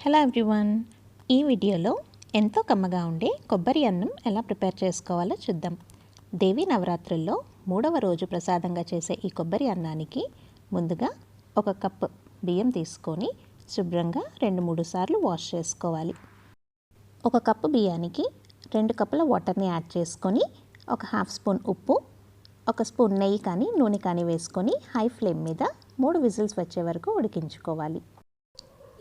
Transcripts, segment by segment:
Hello everyone, ఈ వీడియోలో ఎంతో కమ్మగా ఉండే కొబ్బరి అన్నం ఎలా ప్రిపేర్ చేసుకోవాలో చూద్దాం. దేవి నవరాత్రుల్లో 3వ రోజు ప్రసాదంగా చేసే ఈ కొబ్బరి అన్నానికి ముందుగా 1 కప్పు బియ్యం తీసుకొని శుభ్రంగా 2-3 సార్లు వాష్ చేసుకోవాలి. 1 కప్పు బియ్యానికి 2 కప్పుల వాటర్ని యాడ్ చేసుకొని 1/2 స్పూన్ ఉప్పు, 1 స్పూన్ నెయ్యి కానీ నూనె కానీ వేసుకొని హై ఫ్లేమ్ మీద 3 విజిల్స్ వచ్చే వరకు ఉడికించుకోవాలి.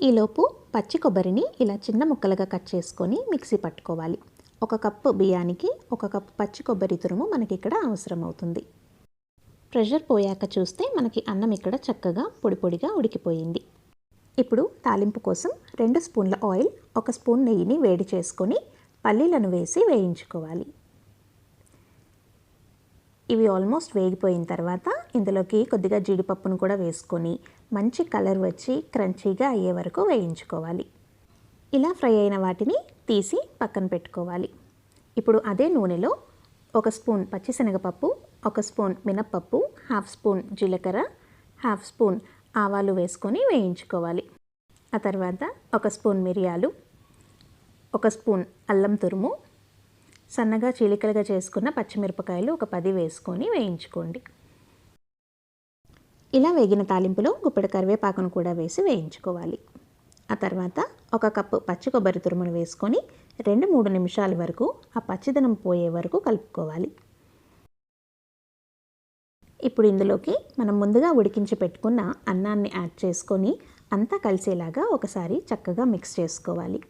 ఈలోపు పచ్చి కొబ్బరిని ఇలా చిన్న ముక్కలుగా కట్ చేసుకొని మిక్సీ పట్టుకోవాలి. 1 కప్పు బియ్యానికి 1 కప్పు పచ్చి కొబ్బరి తురుము మనకి ఇక్కడ అవసరం అవుతుంది. ప్రెషర్ పోయాక చూస్తే మనకి అన్నం ఇక్కడ చక్కగా పొడి పొడిగా ఉడికిపోయింది. ఇప్పుడు తాలింపు కోసం 2 స్పూన్ల ఆయిల్, 1 స్పూన్ నెయ్యిని వేడి చేసుకొని పల్లీలను వేసి వేయించుకోవాలి. ఇవి ఆల్మోస్ట్ వేగిపోయిన తర్వాత ఇందులోకి కొద్దిగా జీడిపప్పును కూడా వేసుకొని మంచి కలర్ వచ్చి క్రంచీగా అయ్యే వరకు వేయించుకోవాలి. ఇలా ఫ్రై అయిన వాటిని తీసి పక్కన పెట్టుకోవాలి. ఇప్పుడు అదే నూనెలో 1 స్పూన్ పచ్చిశనగపప్పు, 1 స్పూన్ మినప్పప్పు, 1/2 స్పూన్ జీలకర్ర, 1/2 స్పూన్ ఆవాలు వేసుకొని వేయించుకోవాలి. ఆ తర్వాత 1 స్పూన్ మిరియాలు, 1 స్పూన్ అల్లం తురుము, సన్నగా చీలికలుగా చేసుకున్న పచ్చిమిరపకాయలు 10 వేసుకొని వేయించుకోండి. ఇలా వేగిన తాలింపులో గుప్పెడు కరివేపాకును కూడా వేసి వేయించుకోవాలి. ఆ తర్వాత 1 కప్పు పచ్చి కొబ్బరి తురుమును వేసుకొని 2-3 నిమిషాల వరకు ఆ పచ్చిదనం పోయే వరకు కలుపుకోవాలి. ఇప్పుడు ఇందులోకి మనం ముందుగా ఉడికించి పెట్టుకున్న అన్నాన్ని యాడ్ చేసుకొని అంతా కలిసేలాగా ఒకసారి చక్కగా మిక్స్ చేసుకోవాలి.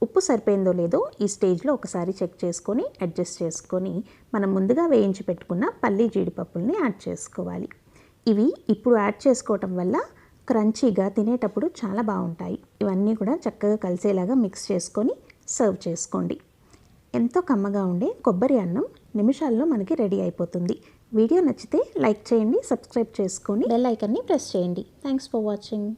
ఉప్పు సరిపోయిందో లేదో ఈ స్టేజ్లో ఒకసారి చెక్ చేసుకొని అడ్జస్ట్ చేసుకొని మనం ముందుగా వేయించి పెట్టుకున్న పల్లి జీడిపప్పుల్ని యాడ్ చేసుకోవాలి. ఇవి ఇప్పుడు యాడ్ చేసుకోవటం వల్ల క్రంచీగా తినేటప్పుడు చాలా బాగుంటాయి. ఇవన్నీ కూడా చక్కగా కలిసేలాగా మిక్స్ చేసుకొని సర్వ్ చేసుకోండి. ఎంతో కమ్మగా ఉండే కొబ్బరి అన్నం నిమిషాల్లో మనకి రెడీ అయిపోతుంది. వీడియో నచ్చితే లైక్ చేయండి, సబ్స్క్రైబ్ చేసుకొని బెల్ ఐకాన్ని ప్రెస్ చేయండి. Thanks for watching.